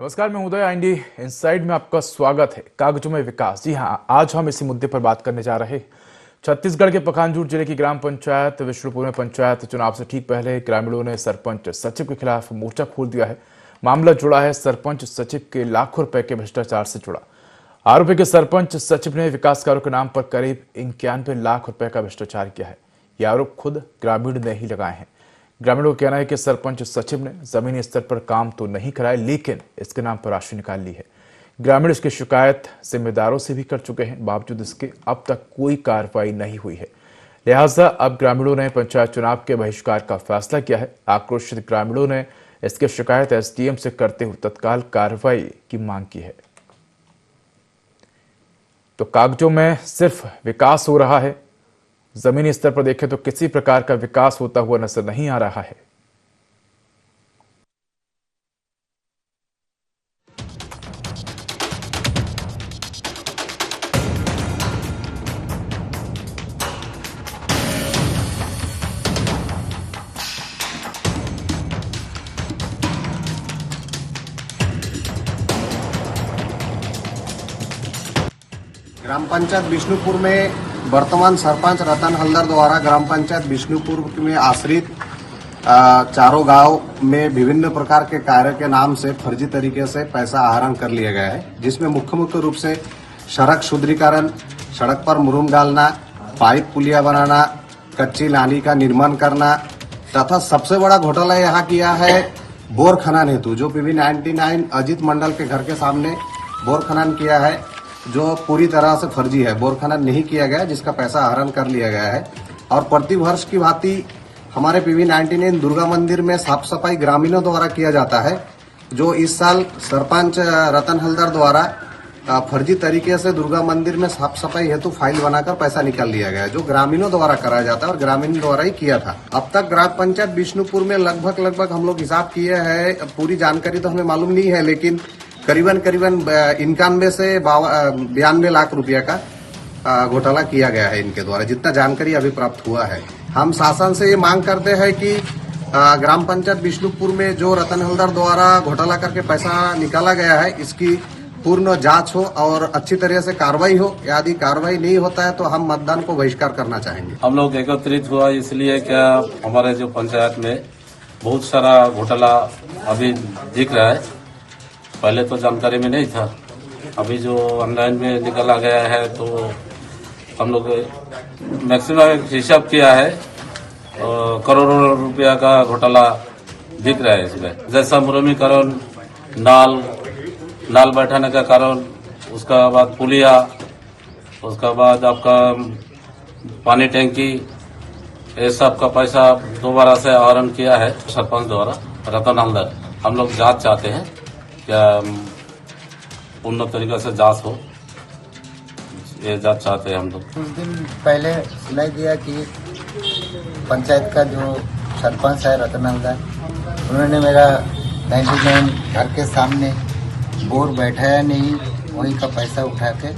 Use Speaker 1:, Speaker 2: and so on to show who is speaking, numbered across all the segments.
Speaker 1: नमस्कार, मैं उदय। IND inside में आपका स्वागत है। कागजों में विकास। जी हाँ, आज हम इसी मुद्दे पर बात करने जा रहे हैं। छत्तीसगढ़ के पखानजूर जिले की ग्राम पंचायत विष्णुपुर में पंचायत चुनाव से ठीक पहले ग्रामीणों ने सरपंच सचिव के खिलाफ मोर्चा खोल दिया है। मामला जुड़ा है सरपंच सचिव के लाखों रुपए के भ्रष्टाचार से जुड़ा। आरोप है कि सरपंच सचिव ने विकास कार्यों के नाम पर करीब 91 लाख रुपए का भ्रष्टाचार किया है। यह आरोप खुद ग्रामीण ने ही लगाए हैं। ग्रामीणों का कहना है कि सरपंच सचिव ने जमीनी स्तर पर काम तो नहीं कराया, लेकिन इसके नाम पर राशि निकाल ली है। ग्रामीण इसकी शिकायत जिम्मेदारों से भी कर चुके हैं, बावजूद इसके अब तक कोई कार्रवाई नहीं हुई है। लिहाजा अब ग्रामीणों ने पंचायत चुनाव के बहिष्कार का फैसला किया है। आक्रोशित ग्रामीणों ने इसकी शिकायत एसडीएम से करते हुए तत्काल कार्रवाई की मांग की है। तो कागजों में सिर्फ विकास हो रहा है, जमीनी स्तर पर देखें तो किसी प्रकार का विकास होता हुआ नजर नहीं आ रहा है।
Speaker 2: ग्राम पंचायत विष्णुपुर में वर्तमान सरपंच रतन हल्दर द्वारा ग्राम पंचायत विष्णुपुर में आश्रित चारों गांव में विभिन्न प्रकार के कार्य के नाम से फर्जी तरीके से पैसा आहरण कर लिया गया है, जिसमें मुख्य रूप से सड़क सुदृढ़ीकरण, सड़क पर मुरुम डालना, पाइप पुलिया बनाना, कच्ची नाली का निर्माण करना तथा सबसे बड़ा घोटाला यहाँ किया है बोर खनन हेतु, जो PB 99 अजीत मंडल के घर के सामने बोर खनन किया है, जो पूरी तरह से फर्जी है। बोर खनन नहीं किया गया, जिसका पैसा आहरण कर लिया गया है। और प्रतिवर्ष की भांति हमारे PB 99 दुर्गा मंदिर में साफ सफाई ग्रामीणों द्वारा किया जाता है, जो इस साल सरपंच रतन हल्दर द्वारा फर्जी तरीके से दुर्गा मंदिर में साफ सफाई हेतु फाइल बनाकर पैसा निकाल लिया गया, जो ग्रामीणों द्वारा कराया जाता है और ग्रामीण द्वारा ही किया था। अब तक ग्राम पंचायत विष्णुपुर में लगभग हम लोग हिसाब किए हैं, पूरी जानकारी तो हमें मालूम नहीं है, लेकिन करीबन 91 से 92 लाख रुपया का घोटाला किया गया है इनके द्वारा, जितना जानकारी अभी प्राप्त हुआ है। हम शासन से ये मांग करते हैं कि ग्राम पंचायत विष्णुपुर में जो रतन हल्दर द्वारा घोटाला करके पैसा निकाला गया है, इसकी पूर्ण जांच हो और अच्छी तरह से कार्रवाई हो। यदि कार्रवाई नहीं होता है तो हम मतदान को बहिष्कार करना चाहेंगे।
Speaker 3: हम लोग एकत्रित हुआ इसलिए क्या हमारे जो पंचायत में बहुत सारा घोटाला अभी दिख रहा है। पहले तो जानकारी में नहीं था, अभी जो ऑनलाइन में निकाला गया है तो हम लोग मैक्सिमम हिसाब किया है, करोड़ों रुपया का घोटाला दिख रहा है इसमें। जैसा मुरमीकरण, नाल बैठाने का कारण, उसका बाद पुलिया, उसका बाद आपका पानी टैंकी, ये सब का पैसा दोबारा से आहरण किया है सरपंच द्वारा रतन हल्दर। हम लोग जांच चाहते हैं, क्या पूर्ण तरीका से जांच हो, ये जांच चाहते हैं हम लोग।
Speaker 4: कुछ दिन पहले सुनाई दिया कि पंचायत का जो सरपंच है रतन हल्दर, उन्होंने मेरा 99 घर के सामने बोर बैठाया नहीं, वहीं का पैसा उठा के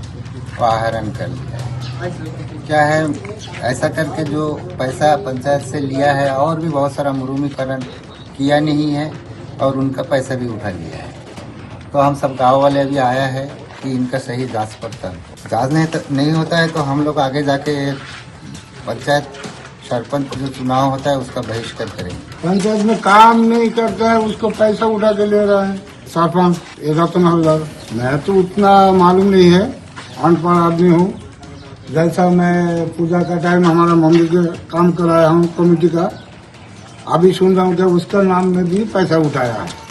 Speaker 4: आहरण कर लिया। क्या है, ऐसा करके जो पैसा पंचायत से लिया है और भी बहुत सारा मुरुमीकरण किया नहीं है और उनका पैसा भी उठा लिया है। तो हम सब गांव वाले अभी आया है कि इनका सही जांच पड़ताल। जांच नहीं होता है तो हम लोग आगे जाके पंचायत सरपंच जो चुनाव होता है उसका बहिष्कार करेंगे।
Speaker 5: पंचायत में काम नहीं करता है, उसको पैसा उठा के ले रहा है सरपंच रतन हल्दर। मैं तो उतना मालूम नहीं है, अनपढ़ आदमी हूँ। जैसा मैं पूजा का टाइम हमारा मंदिर के काम कराया हूँ कमेटी का, अभी सुन रहा हूँ कि उसका नाम में भी पैसा उठाया है।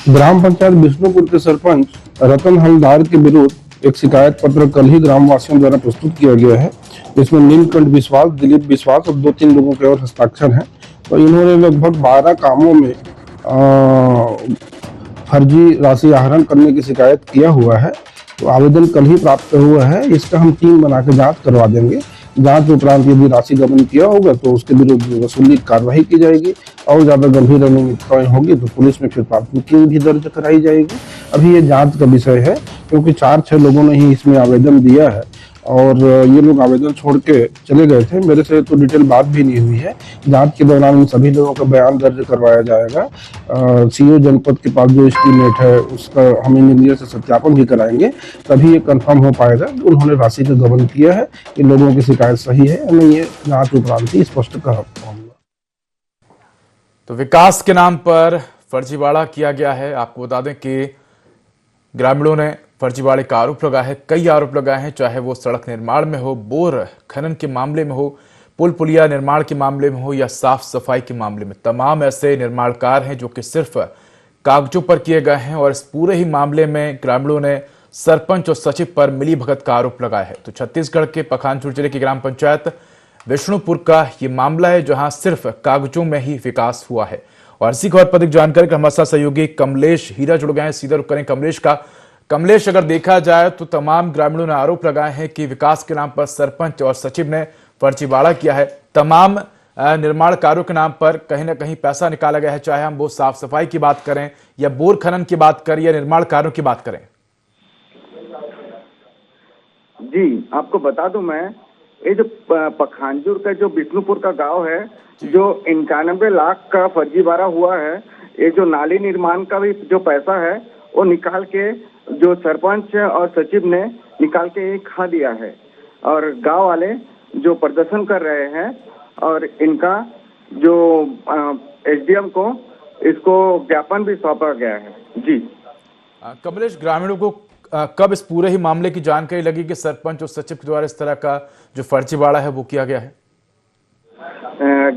Speaker 6: ग्राम पंचायत विष्णुपुर के सरपंच रतन हल्दर के विरुद्ध एक शिकायत पत्र कल ही ग्रामवासियों द्वारा प्रस्तुत किया गया है। इसमें नीलकंठ विश्वास, दिलीप विश्वास और 2-3 लोगों के और हस्ताक्षर हैं। तो इन्होंने लगभग 12 कामों में फर्जी राशि आहरण करने की शिकायत किया हुआ है। तो आवेदन कल ही प्राप्त हुआ है। इसका हम टीम बना के जाँच करवा देंगे। जांच उपरांत यदि राशि गबन किया होगा तो उसके विरुद्ध वसूली कार्रवाई की जाएगी और ज्यादा गंभीर रणनीतियां होगी तो पुलिस में फिर प्राथमिकी भी दर्ज कराई जाएगी। अभी ये जांच का विषय है, क्योंकि 4-6 लोगों ने ही इसमें आवेदन दिया है और ये लोग आवेदन छोड़ के चले गए थे। मेरे से तो डिटेल बात भी नहीं हुई है। जांच के दौरान इन सभी लोगों का बयान दर्ज करवाया जाएगा। सीओ जनपद के पास जो एस्टीमेट है उसका हम इंजीनियर से सत्यापन भी कराएंगे, तभी ये कंफर्म हो पाएगा कि उन्होंने राशि का गबन किया है। इन लोगों की शिकायत सही है या नहीं, ये जांच उपरांत ही स्पष्ट कहा।
Speaker 1: तो विकास के नाम पर फर्जीवाड़ा किया गया है। आपको बता दें कि ग्रामीणों ने फर्जीवाड़े का आरोप लगाया है, कई आरोप लगाए हैं, चाहे वो सड़क निर्माण में हो, बोर खनन के मामले में हो, पुल पुलिया निर्माण के मामले में हो या साफ सफाई के मामले में। तमाम ऐसे निर्माण कार्य हैं जो कि सिर्फ कागजों पर किए गए हैं और इस पूरे ही मामले में ग्रामीणों ने सरपंच और सचिव पर मिलीभगत का आरोप लगाया है। तो छत्तीसगढ़ के पखानजूर जिले की ग्राम पंचायत विष्णुपुर का ये मामला है जहां सिर्फ कागजों में ही विकास हुआ है। और इसी खबर पर अधिक जानकारी का हमारे साथ सहयोगी कमलेश हीरा जुड़ गए हैं। सीधा रुख करें कमलेश का। कमलेश, अगर देखा जाए तो तमाम ग्रामीणों ने आरोप लगाए हैं कि विकास के नाम पर सरपंच और सचिव ने फर्जीवाड़ा किया है। तमाम निर्माण कार्यों के नाम पर कहीं ना कहीं पैसा निकाला गया है, चाहे हम वो साफ सफाई की बात करें या बोर खनन की बात करें या निर्माण कार्यों की बात करें।
Speaker 7: जी, आपको बता दूं मैं, ये जो पखानजूर का जो विष्णुपुर का गांव है, जो 91 लाख का फर्जीवाड़ा हुआ है, ये जो नाली निर्माण का भी जो पैसा है वो निकाल के जो सरपंच और सचिव ने निकाल के खा दिया है। और गांव वाले जो प्रदर्शन कर रहे हैं और इनका जो एसडीएम को इसको ज्ञापन भी सौंपा गया है। जी
Speaker 1: कमलेश, ग्रामीणों को कब इस पूरे ही मामले की जानकारी लगी कि सरपंच और सचिव के द्वारा इस तरह का जो फर्जीवाड़ा है वो किया गया है?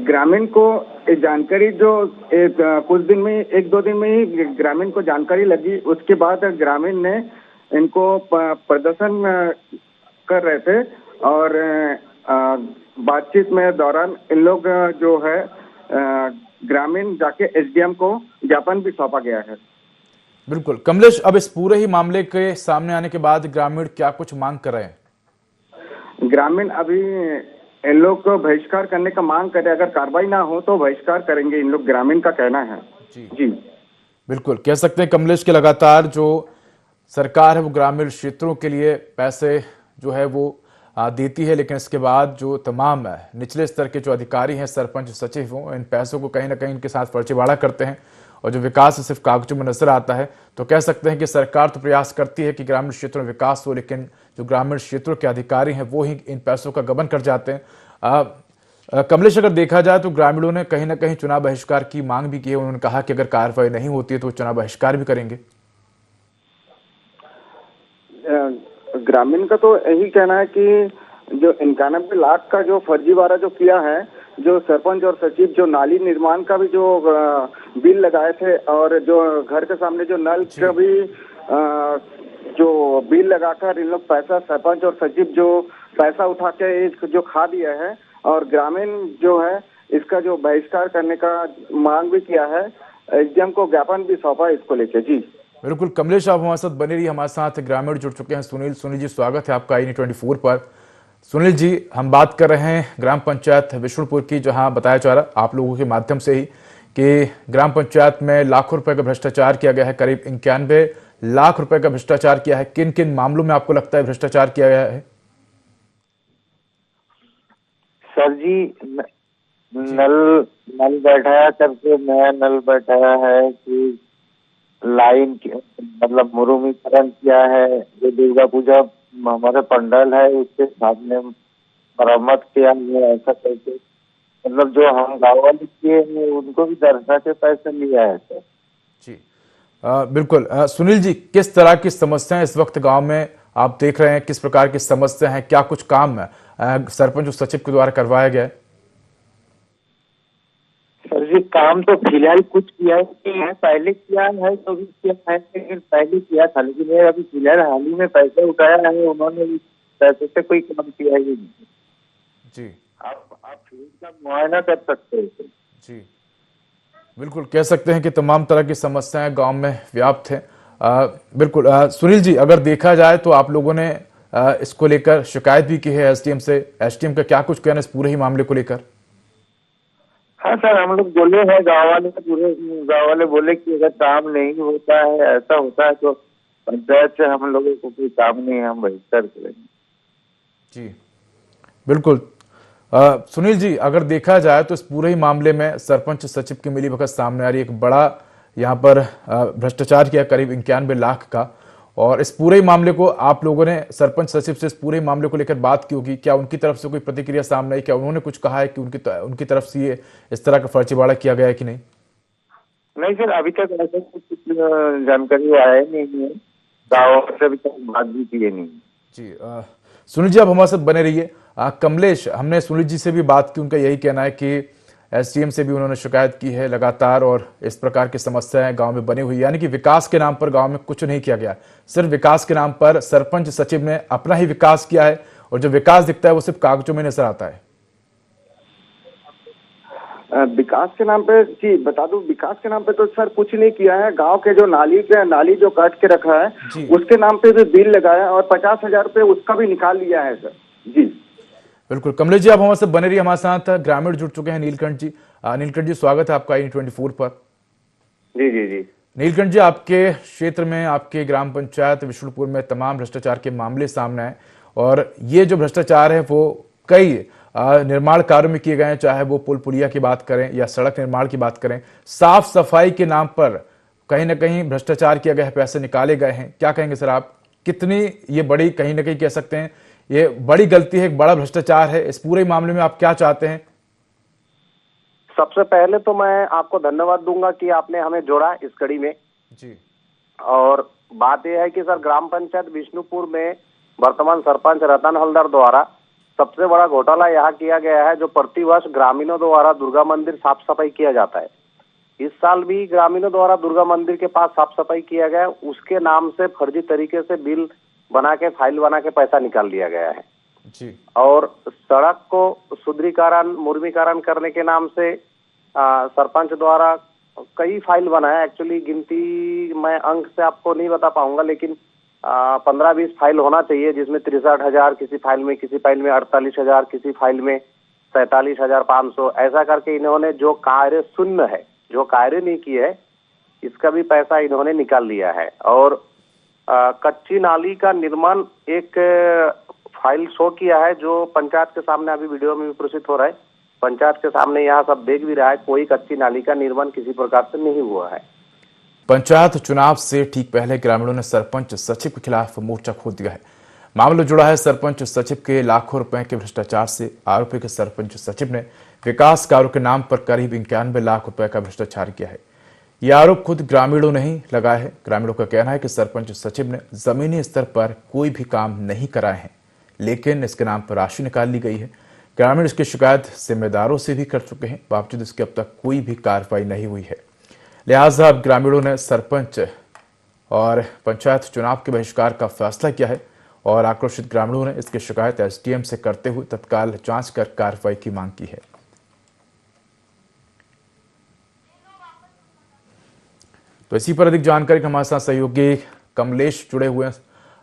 Speaker 7: ग्रामीण को ये जानकारी जो कुछ दिन में, एक दो दिन में ही ग्रामीण को जानकारी लगी। उसके बाद ग्रामीण ने इनको प्रदर्शन कर रहे थे और बातचीत में दौरान इन लोग जो है ग्रामीण जाके एसडीएम को ज्ञापन भी सौंपा गया है।
Speaker 1: बिल्कुल कमलेश, अब इस पूरे ही मामले के सामने आने के बाद ग्रामीण क्या कुछ मांग कर रहे हैं?
Speaker 7: ग्रामीण अभी इन लोग को बहिष्कार करने का मांग करे, अगर कार्रवाई ना हो तो बहिष्कार करेंगे इन लोग, ग्रामीण का कहना है। जी
Speaker 1: बिल्कुल कह सकते हैं कमलेश के लगातार जो सरकार है वो ग्रामीण क्षेत्रों के लिए पैसे जो है वो देती है, लेकिन इसके बाद जो तमाम निचले स्तर के जो अधिकारी हैं, सरपंच सचिव हों, इन पैसों को कहीं ना कहीं इनके साथ फर्जीवाड़ा करते हैं और जो विकास सिर्फ कागजों में नजर आता है। तो कह सकते हैं कि सरकार तो प्रयास करती है कि ग्रामीण क्षेत्रों में विकास हो, लेकिन जो ग्रामीण क्षेत्रों के अधिकारी हैं वो ही इन पैसों का गबन कर जाते हैं। कमलेश, अगर देखा जाए तो ग्रामीणों ने कहीं ना कहीं चुनाव बहिष्कार की मांग भी की है। उन्होंने कहा कि अगर कार्रवाई नहीं होती है तो चुनाव बहिष्कार भी करेंगे।
Speaker 7: ग्रामीण का तो यही कहना है कि जो 91 लाख का जो फर्जीवाड़ा जो किया है, जो सरपंच और सचिव जो नाली निर्माण का भी जो बिल लगाए थे और जो घर के सामने जो नल का भी जो बिल लगाकर इन लोग पैसा, सरपंच और सचिव जो पैसा उठा के जो खा दिया है और ग्रामीण जो है इसका जो बहिष्कार करने का मांग भी किया है। एसडीएम को ज्ञापन भी सौंपा इसको लेके। जी
Speaker 1: बिल्कुल कमलेश, आप हमारे साथ बने रहिए। हमारे साथ ग्रामीण जुड़ चुके हैं सुनील जी, स्वागत है आपका INE24 पर। सुनील जी, हम बात कर रहे हैं ग्राम पंचायत विष्णुपुर की, जहां बताया जा रहा आप लोगों के माध्यम से ही कि ग्राम पंचायत में लाखों रुपए का भ्रष्टाचार किया गया है, करीब 91 लाख रुपए का भ्रष्टाचार किया है। किन किन मामलों में आपको लगता है भ्रष्टाचार किया गया है?
Speaker 8: सर जी, नल बैठाया करके नया नल बैठाया है कि लाइन मतलब मुरुमीकरण किया है। जो दुर्गा पूजा हमारे पंडाल है उसके सामने मरम्मत किया है, ऐसा करके मतलब जो हम गाँव वाले किए हैं उनको भी दर्शा के पैसे लिया है सर।
Speaker 1: जी बिल्कुल। सुनील जी, किस तरह की समस्याएं इस वक्त गांव में आप देख रहे हैं? किस प्रकार की समस्या है? क्या कुछ काम सरपंच और सचिव के द्वारा करवाया गया है?
Speaker 8: सर जी, काम तो फिलहाल कुछ किया है, पहले किया है तो भी किया है, लेकिन पहले किया था, लेकिन ये अभी फिलहाल हाल ही में पैसा उठाया है उन्होंने, पैसे से कोई काम किया ही नहीं।
Speaker 1: जी
Speaker 8: आप फील्ड का मुआयना कर सकते हो।
Speaker 1: जी बिल्कुल कह सकते हैं कि तमाम तरह की समस्याएं गांव में व्याप्त हैं। बिल्कुल सुनील जी, अगर देखा जाए तो आप लोगों ने इसको लेकर शिकायत भी की है एसडीएम से। एसडीएम का क्या कुछ कहना है इस पूरे ही मामले को लेकर?
Speaker 8: हाँ सर, हम लोग बोले हैं, गाँव वाले पूरे गाँव वाले बोले कि अगर काम नहीं होता है, ऐसा होता है तो पंचायत से हम लोगों को कोई काम नहीं है, हम बहिष्कार करेंगे।
Speaker 1: जी बिल्कुल। सुनील जी, अगर देखा जाए तो इस पूरे ही मामले में सरपंच सचिव की मिलीभगत सामने आ रही है। एक बड़ा यहाँ पर भ्रष्टाचार किया करीब 91 लाख का, और इस पूरे ही मामले को आप लोगों ने सरपंच सचिव से इस पूरे ही मामले को लेकर बात की होगी। क्या उनकी तरफ से कोई प्रतिक्रिया सामने आई? क्या उन्होंने कुछ कहा है कि उनकी तरफ से ये इस तरह का फर्जीवाड़ा किया गया है कि नहीं?
Speaker 8: नहीं सर, अभी तक ऐसा कुछ जानकारी आया नहीं है, गाँव से अभी तक बात भी की नहीं।
Speaker 1: जी सुनील जी, आप हमारे साथ बने रहिए। कमलेश, हमने सुनील जी से भी बात की, उनका यही कहना है कि एसडीएम से भी उन्होंने शिकायत की है लगातार, और इस प्रकार की समस्याएं गांव में बनी हुई, यानी कि विकास के नाम पर गांव में कुछ नहीं किया गया। सिर्फ विकास के नाम पर सरपंच सचिव ने अपना ही विकास किया है, और जो विकास दिखता है वो सिर्फ कागजों में नजर आता है।
Speaker 7: विकास के नाम पे जी बता दूं, विकास के नाम पे तो सर कुछ नहीं किया है। गांव के जो नाली जो काट के रखा है उसके नाम पे भी बिल लगाया और 50,000 रुपये उसका भी निकाल लिया है सर। जी
Speaker 1: बिल्कुल। कमलेश जी, आप हमारे साथ बने रहिए। हमारे साथ ग्रामीण जुड़ चुके हैं, नीलकंठ जी। नीलकंठ जी, स्वागत है आपका i24 पर।
Speaker 7: जी जी जी
Speaker 1: नीलकंठ जी, आपके क्षेत्र में, आपके ग्राम पंचायत विष्णुपुर में तमाम भ्रष्टाचार के मामले सामने आए, और ये जो भ्रष्टाचार है वो कई निर्माण कार्यों में किए गए हैं, चाहे वो पुल पुलिया की बात करें या सड़क निर्माण की बात करें। साफ सफाई के नाम पर कहीं ना कहीं भ्रष्टाचार किया गया है, पैसे निकाले गए हैं। क्या कहेंगे सर आप? कितनी ये बड़ी, कहीं ना कहीं कह सकते हैं ये बड़ी गलती है, एक बड़ा भ्रष्टाचार है। इस पूरे मामले में आप क्या चाहते हैं?
Speaker 9: सबसे पहले तो मैं आपको धन्यवाद दूंगा कि आपने हमें जोड़ा इस कड़ी में।
Speaker 1: जी।
Speaker 9: और बात यह है कि सर, ग्राम पंचायत विष्णुपुर में वर्तमान सरपंच रतन हलदर द्वारा सबसे बड़ा घोटाला यहाँ किया गया है, जो प्रतिवर्ष ग्रामीणों द्वारा दुर्गा मंदिर साफ सफाई किया जाता है। इस साल भी ग्रामीणों द्वारा दुर्गा मंदिर के पास साफ सफाई किया गया, उसके नाम से फर्जी तरीके से बिल बना के, फाइल बना के पैसा निकाल लिया गया है।
Speaker 1: जी।
Speaker 9: और सड़क को सुदृढ़ीकरण, मुर्मीकरण करने के नाम से सरपंच द्वारा कई फाइल बनाया। एक्चुअली गिनती मैं अंक से आपको नहीं बता पाऊंगा, लेकिन 15-20 फाइल होना चाहिए, जिसमें 63,000 किसी फाइल में 48,000 किसी फाइल में 47,500, ऐसा करके इन्होंने जो कार्य शून्य है, जो कार्य नहीं किए है, इसका भी पैसा इन्होंने निकाल लिया है। और कच्ची नाली का निर्माण एक फाइल शो किया है, जो पंचायत के सामने अभी वीडियो में भी प्रदर्शित हो रहा है। पंचायत के सामने यहाँ सब देख भी रहा है, कोई कच्ची नाली का निर्माण किसी प्रकार से नहीं हुआ है।
Speaker 1: पंचायत चुनाव से ठीक पहले ग्रामीणों ने सरपंच सचिव के खिलाफ मोर्चा खोल दिया है। मामला जुड़ा है सरपंच सचिव के लाखों रुपए के भ्रष्टाचार से। आरोपी के सरपंच सचिव ने विकास कार्यों के नाम पर करीब 91 लाख रुपए का भ्रष्टाचार किया है। यह आरोप खुद ग्रामीणों ने ही लगाया है। ग्रामीणों का कहना है कि सरपंच सचिव ने जमीनी स्तर पर कोई भी काम नहीं कराए हैं, लेकिन इसके नाम पर राशि निकाल ली गई है। ग्रामीण इसकी शिकायत जिम्मेदारों से भी कर चुके हैं, बावजूद इसके अब तक कोई भी कार्रवाई नहीं हुई है। लिहाजा अब ग्रामीणों ने सरपंच और पंचायत चुनाव के बहिष्कार का फैसला किया है, और आक्रोशित ग्रामीणों ने इसकी शिकायत एसडीएम से करते हुए तत्काल जांच कर कार्रवाई की मांग की है। तो इसी पर अधिक जानकारी के हमारे साथ सहयोगी कमलेश जुड़े हुए हैं।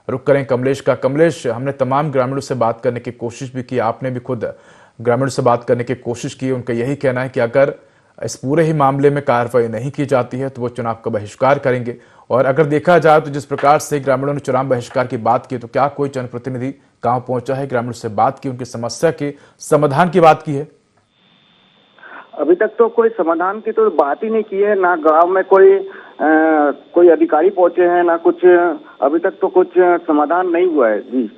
Speaker 1: रुक करें कमलेश का। कमलेश, हमने तमाम ग्रामीणों से बात करने की कोशिश भी की, आपने भी खुद ग्रामीणों से बात करने की कोशिश की। उनका यही कहना है कि अगर इस पूरे ही मामले में कार्रवाई नहीं की जाती है तो वो चुनाव का बहिष्कार करेंगे। और अगर देखा जाए तो जिस प्रकार से ग्रामीणों ने चुनाव बहिष्कार की बात की, तो क्या कोई जनप्रतिनिधि गांव पहुंचा है, ग्रामीणों से बात की, उनकी समस्या के समाधान की बात की है?
Speaker 7: अभी तक तो कोई समाधान की तो बात ही नहीं की है। ना गांव में कोई अधिकारी पहुंचे हैं, ना कुछ, अभी तक तो कुछ समाधान नहीं हुआ है। जी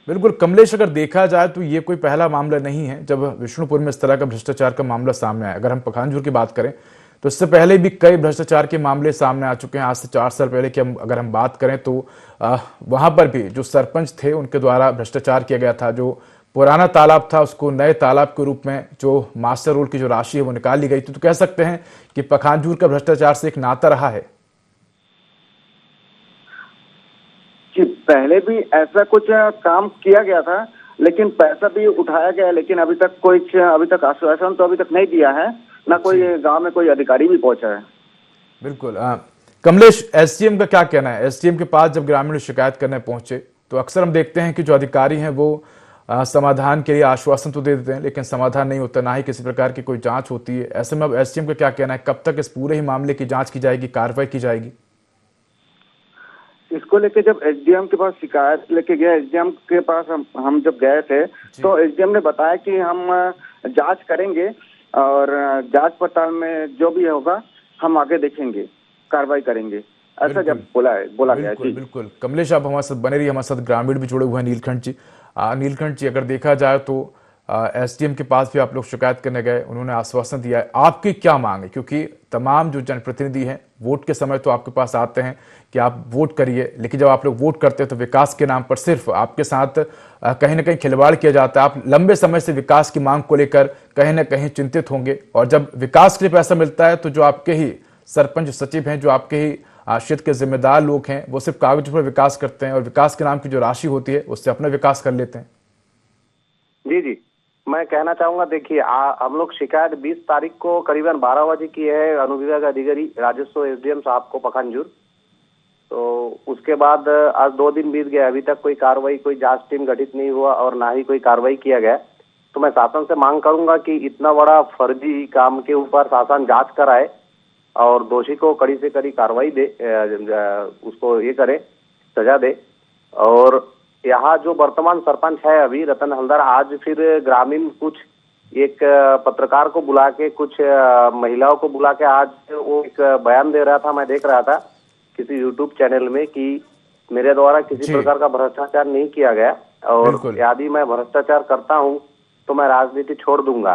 Speaker 1: बिल्कुल कमलेश, अगर देखा जाए तो ये कोई पहला मामला नहीं है जब विष्णुपुर में इस तरह का भ्रष्टाचार का मामला सामने आया। अगर हम पखांजूर की बात करें तो इससे पहले भी कई भ्रष्टाचार के मामले सामने आ चुके हैं। आज से 4 साल पहले की अगर हम बात करें तो वहां पर भी जो सरपंच थे उनके द्वारा भ्रष्टाचार किया गया था। जो पुराना तालाब था उसको नए तालाब के रूप में जो मास्टर रोल की जो राशि है वो निकाल ली गई थी। तो कह सकते हैं कि पखांजूर का भ्रष्टाचार से एक नाता रहा है।
Speaker 7: कि पहले भी ऐसा कुछ काम किया गया था, लेकिन पैसा भी उठाया गया, लेकिन अभी तक आश्वासन तो अभी तक नहीं दिया है, ना कोई गांव में कोई अधिकारी भी पहुंचा है।
Speaker 1: बिल्कुल कमलेश, एसडीएम का क्या कहना है? एसडीएम के पास जब ग्रामीण शिकायत करने पहुंचे तो अक्सर हम देखते हैं कि जो अधिकारी हैं वो समाधान के लिए आश्वासन तो दे देते हैं, लेकिन समाधान नहीं होता, ना ही किसी प्रकार की कोई जांच होती है। ऐसे में अब एसडीएम का क्या कहना है, कब तक इस पूरे ही मामले की जांच की जाएगी, कार्रवाई की जाएगी?
Speaker 7: इसको लेके जब एसडीएम के पास शिकायत लेके गए, एसडीएम के पास हम जब गए थे तो एसडीएम ने बताया कि हम जांच करेंगे और जांच पड़ताल में जो भी होगा हम आगे देखेंगे, कार्रवाई करेंगे, ऐसा जब बोला गया।
Speaker 1: बिल्कुल बिल्कुल। कमलेश, आप हमारे साथ बने रहिए, हमारे साथ ग्रामीण भी जुड़े हुए हैं, नीलकंठ जी। नीलकंठ जी, अगर देखा जाए तो एसडीएम के पास भी आप लोग शिकायत करने गए, उन्होंने आश्वासन दिया है, आपकी क्या मांग है? क्योंकि तमाम जो जनप्रतिनिधि हैं वोट के समय तो आपके पास आते हैं कि आप वोट करिए, लेकिन जब आप लोग वोट करते हैं तो विकास के नाम पर सिर्फ आपके साथ कहीं ना कहीं खिलवाड़ किया जाता है। आप लंबे समय से विकास की मांग को लेकर कहीं ना कहीं चिंतित होंगे, और जब विकास के लिए पैसा मिलता है तो जो आपके ही सरपंच सचिव हैं, जो आपके ही क्षेत्र के जिम्मेदार लोग हैं, वो सिर्फ कागज पर विकास करते हैं और विकास के नाम की जो राशि होती है उससे अपना विकास कर लेते हैं।
Speaker 9: जी, मैं कहना चाहूंगा, देखिए हम लोग शिकायत 20 तारीख को करीबन 12 बजे की है अनुविभाग अधिकारी राजस्व एसडीएम साहब को पखानजूर। तो उसके बाद आज 2 दिन बीत गए, अभी तक कोई कार्रवाई, कोई जांच टीम गठित नहीं हुआ और ना ही कोई कार्रवाई किया गया। तो मैं शासन से मांग करूंगा कि इतना बड़ा फर्जी काम के ऊपर शासन जांच कराए और दोषी को कड़ी से कड़ी कार्रवाई दे, उसको ये करे, सजा दे। और यहाँ जो वर्तमान सरपंच है अभी रतन हलदर, आज फिर ग्रामीण कुछ एक पत्रकार को बुला के, कुछ महिलाओं को बुला के आज वो एक बयान दे रहा था, मैं देख रहा था किसी यूट्यूब चैनल में कि मेरे द्वारा किसी प्रकार का भ्रष्टाचार नहीं किया गया और यदि मैं भ्रष्टाचार करता हूं तो मैं राजनीति छोड़ दूंगा,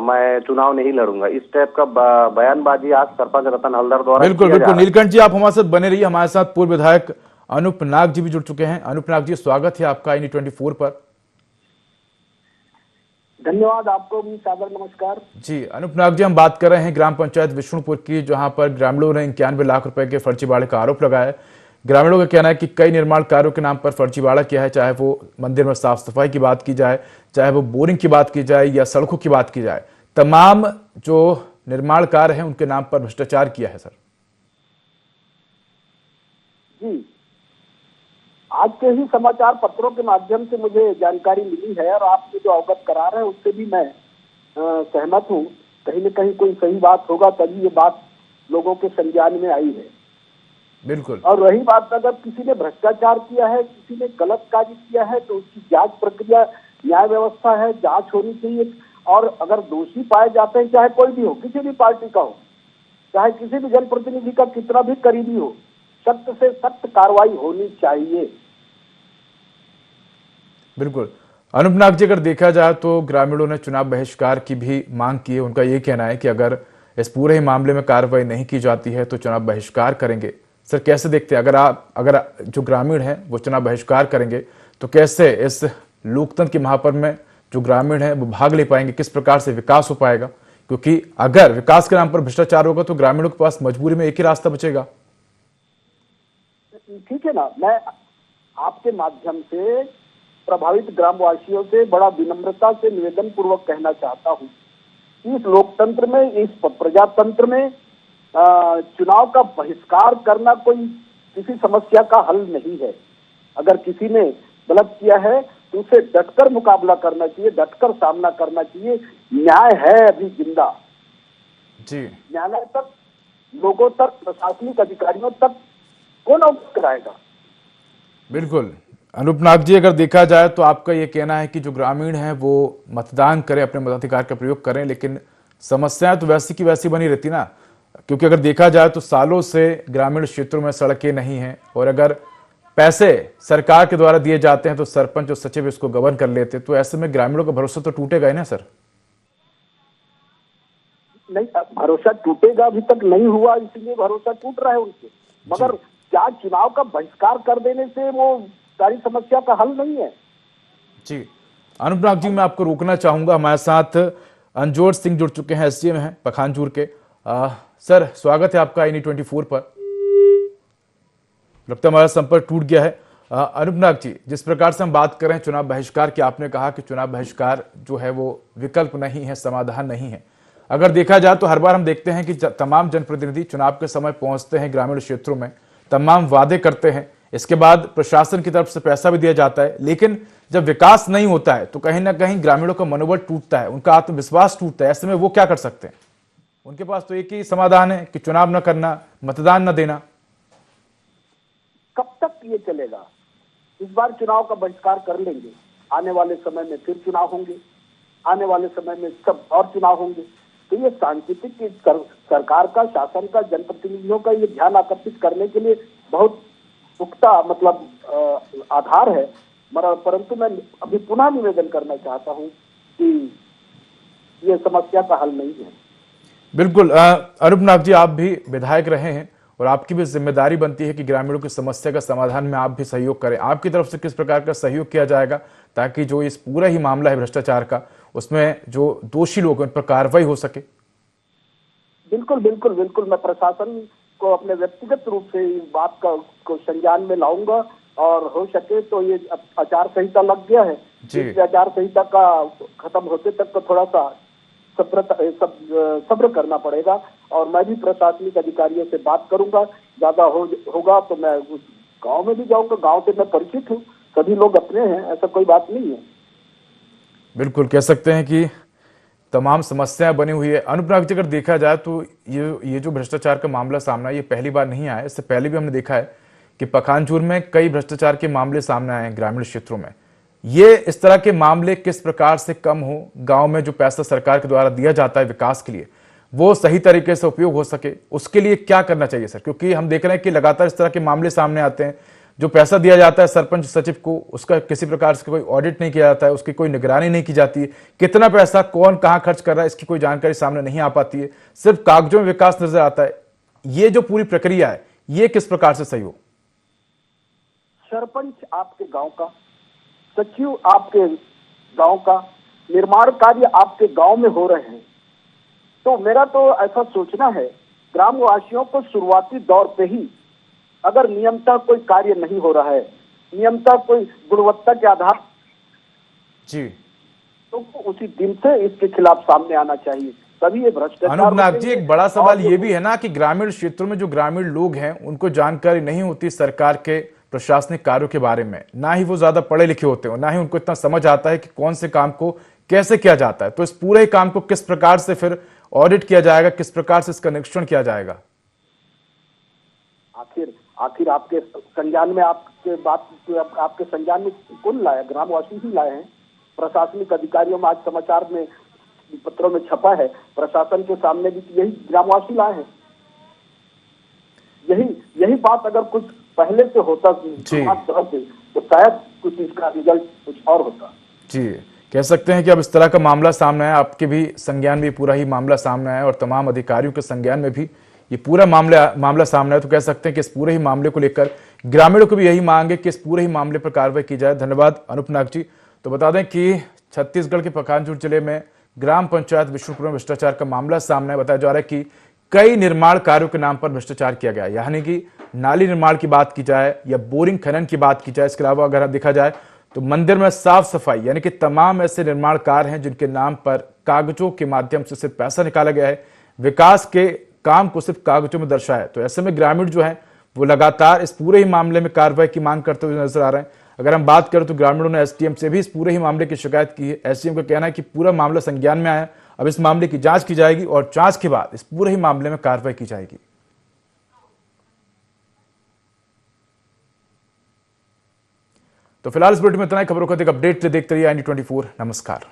Speaker 9: मैं चुनाव नहीं लड़ूंगा, इस टाइप का बयानबाजी आज सरपंच रतन हलदर द्वारा।
Speaker 1: बिल्कुल। नीलकंठ जी, आप हमारे साथ बने रहिए, हमारे साथ पूर्व विधायक अनूप नाग जी भी जुड़ चुके हैं। अनूप नाग जी, स्वागत है आपका INE24 पर।
Speaker 10: धन्यवाद, आपको भी सादर नमस्कार।
Speaker 1: जी अनूप नाग जी, हम बात कर रहे हैं ग्राम पंचायत विष्णुपुर की, जहां पर ग्रामीणों ने 91 लाख रुपए के फर्जीवाड़े का आरोप लगाया है। ग्रामीणों का कहना है कि कई निर्माण कार्यों के नाम पर फर्जीवाड़ा किया है, चाहे वो मंदिर में साफ सफाई की बात की जाए, चाहे वो बोरिंग की बात की जाए या सड़कों की बात की जाए, तमाम जो निर्माण कार्य हैं उनके नाम पर भ्रष्टाचार किया है। सर
Speaker 10: जी, आज के ही समाचार पत्रों के माध्यम से मुझे जानकारी मिली है और आप जो अवगत करा रहे हैं उससे भी मैं सहमत हूँ। कहीं न कहीं कोई सही बात होगा तभी ये बात लोगों के संज्ञान में आई है।
Speaker 1: बिल्कुल।
Speaker 10: और रही बात, अगर किसी ने भ्रष्टाचार किया है, किसी ने गलत कार्य किया है तो उसकी जांच प्रक्रिया, न्याय व्यवस्था है, जांच होनी चाहिए। और अगर दोषी पाए जाते हैं, चाहे कोई भी हो, किसी भी पार्टी का हो, चाहे किसी भी जनप्रतिनिधि का कितना भी करीबी हो, सख्त से सख्त कार्रवाई होनी चाहिए।
Speaker 1: बिल्कुल। अनूप नाग जी, अगर देखा जाए तो ग्रामीणों ने चुनाव बहिष्कार की भी मांग की है। उनका ये कहना है कि अगर इस पूरे ही मामले में कार्रवाई नहीं की जाती है तो चुनाव बहिष्कार करेंगे। सर कैसे देखते हैं, अगर जो ग्रामीण हैं वो चुनाव बहिष्कार करेंगे तो कैसे इस लोकतंत्र के महापर्व में जो ग्रामीण है वो भाग ले पाएंगे, किस प्रकार से विकास हो पाएगा? क्योंकि अगर विकास के नाम पर भ्रष्टाचार होगा तो ग्रामीणों के पास मजबूरी में एक ही रास्ता बचेगा।
Speaker 10: ठीक है ना, मैं आपके माध्यम से प्रभावित ग्रामवासियों से बड़ा विनम्रता से निवेदन पूर्वक कहना चाहता हूँ, इस लोकतंत्र में, इस प्रजातंत्र में चुनाव का बहिष्कार करना कोई किसी समस्या का हल नहीं है। अगर किसी ने गलत किया है तो उसे डटकर मुकाबला करना चाहिए, डटकर सामना करना चाहिए। न्याय है अभी जिंदा
Speaker 1: जी,
Speaker 10: न्यायालय तक, लोगों तक, प्रशासनिक अधिकारियों तक कौन अवगत कराएगा?
Speaker 1: बिल्कुल। अनूप नाग जी, अगर देखा जाए तो आपका ये कहना है कि जो ग्रामीण हैं वो मतदान करें, अपने मताधिकार का प्रयोग करें, लेकिन समस्याएं तो वैसी की वैसी बनी रहती ना। क्योंकि अगर देखा जाए तो सालों से ग्रामीण क्षेत्रों में सड़कें नहीं हैं और अगर पैसे सरकार के द्वारा दिए जाते हैं तो सरपंच और सचिव इसको गवर्न कर लेते, तो ऐसे में ग्रामीणों का भरोसा तो टूटेगा ही ना सर।
Speaker 10: नहीं, भरोसा टूटेगा, अभी तक नहीं हुआ, इसलिए भरोसा टूट रहा है उनसे। मगर क्या चुनाव का बहिष्कार कर देने से वो सारी समस्या का हल नहीं है? जी
Speaker 1: अनूप नाग जी, मैं आपको रोकना चाहूंगा। हमारे साथ अंजोर सिंह जुड़ चुके हैं, SDM हैं पखानजूर के। सर स्वागत है आपका INE24 पर। लगता है हमारा संपर्क टूट गया है। अनूप नाग जी, जिस प्रकार से हम बात कर रहे हैं चुनाव बहिष्कार की, आपने कहा कि चुनाव बहिष्कार जो है वो विकल्प नहीं है, समाधान नहीं है। अगर देखा जाए तो हर बार हम देखते हैं कि तमाम जनप्रतिनिधि चुनाव के समय पहुंचते हैं ग्रामीण क्षेत्रों में, तमाम वादे करते हैं, इसके बाद प्रशासन की तरफ से पैसा भी दिया जाता है, लेकिन जब विकास नहीं होता है तो कहीं ना कहीं ग्रामीणों का मनोबल टूटता है, उनका आत्मविश्वास टूटता है। ऐसे में वो क्या कर सकते हैं? उनके पास तो एक ही समाधान है कि चुनाव न करना, मतदान न देना।
Speaker 10: ये चलेगा। इस बार चुनाव का बहिष्कार कर लेंगे, आने वाले समय में फिर चुनाव होंगे, आने वाले समय में सब और चुनाव होंगे। तो ये सांकेतिक सरकार का, शासन का, जनप्रतिनिधियों का ये ध्यान आकर्षित करने के लिए बहुत पुख्ता मतलब आधार है। परंतु मैं अभी पुनः निवेदन करना चाहता हूँ कि ये समस्या का हल नहीं है।
Speaker 1: बिल्कुल अनूप नाग जी, आप भी विधायक रहे हैं और आपकी भी जिम्मेदारी बनती है कि ग्रामीणों की समस्या का समाधान में आप भी सहयोग करें। आपकी तरफ से किस प्रकार का सहयोग किया जाएगा ताकि जो इस पूरा ही मामला है भ्रष्टाचार का, उसमें जो दोषी लोग हैं उन पर कार्रवाई हो सके?
Speaker 10: बिल्कुल बिल्कुल बिल्कुल, मैं प्रशासन को अपने व्यक्तिगत रूप से इस बात को संज्ञान में लाऊंगा और हो सके तो ये आचार संहिता लग गया है, इस आचार संहिता का खत्म होते तक तो थोड़ा सा सब्र करना पड़ेगा। और मैं भी प्रशासनिक अधिकारियों से बात करूंगा, ज्यादा होगा तो मैं उस गांव में भी जाऊंगा। गांव से मैं परिचित हूँ, सभी लोग अपने हैं, ऐसा कोई बात नहीं है।
Speaker 1: बिल्कुल कह सकते हैं कि तमाम समस्याएं बनी हुई है। अनूप नाग जी, अगर देखा जाए तो ये जो भ्रष्टाचार का मामला सामने आया, ये पहली बार नहीं आया। इससे पहले भी हमने देखा है कि पखानजूर में कई भ्रष्टाचार के मामले सामने आए हैं ग्रामीण क्षेत्रों में। ये इस तरह के मामले किस प्रकार से कम हो, गांव में जो पैसा सरकार के द्वारा दिया जाता है विकास के लिए, वो सही तरीके से उपयोग हो सके, उसके लिए क्या करना चाहिए सर? क्योंकि हम देख रहे हैं कि लगातार इस तरह के मामले सामने आते हैं। जो पैसा दिया जाता है सरपंच सचिव को, उसका किसी प्रकार से कोई ऑडिट नहीं किया जाता है, उसकी कोई निगरानी नहीं की जाती है। कितना पैसा कौन कहां खर्च कर रहा है, इसकी कोई जानकारी सामने नहीं आ पाती है। सिर्फ कागजों में विकास नजर आता है। ये जो पूरी प्रक्रिया है, ये किस प्रकार से सही हो?
Speaker 10: सरपंच आपके गांव का, सचिव आपके गांव का, निर्माण कार्य आपके गांव में हो रहे हैं। तो मेरा तो ऐसा सोचना है, ग्रामवासियों को शुरुआती दौर पे ही अगर नियमतः कोई कार्य नहीं हो रहा है, नियमतः कोई गुणवत्ता के आधार
Speaker 1: जी,
Speaker 10: तो उसी दिन से इसके खिलाफ सामने आना चाहिए। तभी ये भ्रष्टाचार।
Speaker 1: अनूप नाग जी, एक बड़ा सवाल ये भी है ना कि ग्रामीण क्षेत्रों में जो ग्रामीण लोग हैं उनको जानकारी नहीं होती सरकार के प्रशासनिक कार्यों के बारे में, ना ही वो ज्यादा पढ़े लिखे होते हो, ना ही उनको इतना समझ आता है कि कौन से काम को कैसे किया जाता है। तो इस पूरे काम को किस प्रकार से फिर ऑडिट किया जाएगा, किस प्रकार से इसका निरीक्षण किया जाएगा?
Speaker 10: आखिर आपके संज्ञान में आपके संज्ञान में कौन लाया? ग्रामवासी ही लाए हैं। प्रशासनिक अधिकारियों में आज समाचार में, पत्रों में छपा है, प्रशासन के सामने भी यही ग्रामवासी लाए हैं। यही बात अगर कुछ पहले से होता तो शायद कुछ इसका रिजल्ट कुछ और होता।
Speaker 1: जी, कह सकते हैं कि अब इस तरह का मामला सामने आया, आपके भी संज्ञान में पूरा ही मामला सामने आया और तमाम अधिकारियों के संज्ञान में भी ये पूरा मामला सामने आया। तो कह सकते हैं कि इस पूरे ही मामले को लेकर ग्रामीणों को भी यही मांग है कि इस पूरे ही मामले पर कार्रवाई की जाए। धन्यवाद अनूप नाग जी। तो बता दें कि छत्तीसगढ़ के पखानजूर जिले में ग्राम पंचायत विष्णुपुर में भ्रष्टाचार का मामला सामने बताया जा रहा है कि कई निर्माण कार्यों के नाम पर भ्रष्टाचार किया गया, यानी कि नाली निर्माण की बात की जाए या बोरिंग खनन की बात की जाए। इसके अलावा अगर देखा जाए तो मंदिर में साफ सफाई, यानी कि तमाम ऐसे निर्माण कार्य हैं जिनके नाम पर कागजों के माध्यम से सिर्फ पैसा निकाला गया है, विकास के काम को सिर्फ कागजों में दर्शाया है। तो ऐसे में ग्रामीण जो है वो लगातार इस पूरे ही मामले में कार्रवाई की मांग करते हुए नजर आ रहे हैं। अगर हम बात करें तो ग्रामीणों ने एसडीएम से भी इस पूरे ही मामले की शिकायत की है। एसडीएम का कहना है कि पूरा मामला संज्ञान में आया, अब इस मामले की जांच की जाएगी और जांच के बाद इस पूरे ही मामले में कार्रवाई की जाएगी। तो फिलहाल इस बुलेटिन में इतना ही। खबरों को अधिक अपडेट देखते रहिए IND24। नमस्कार।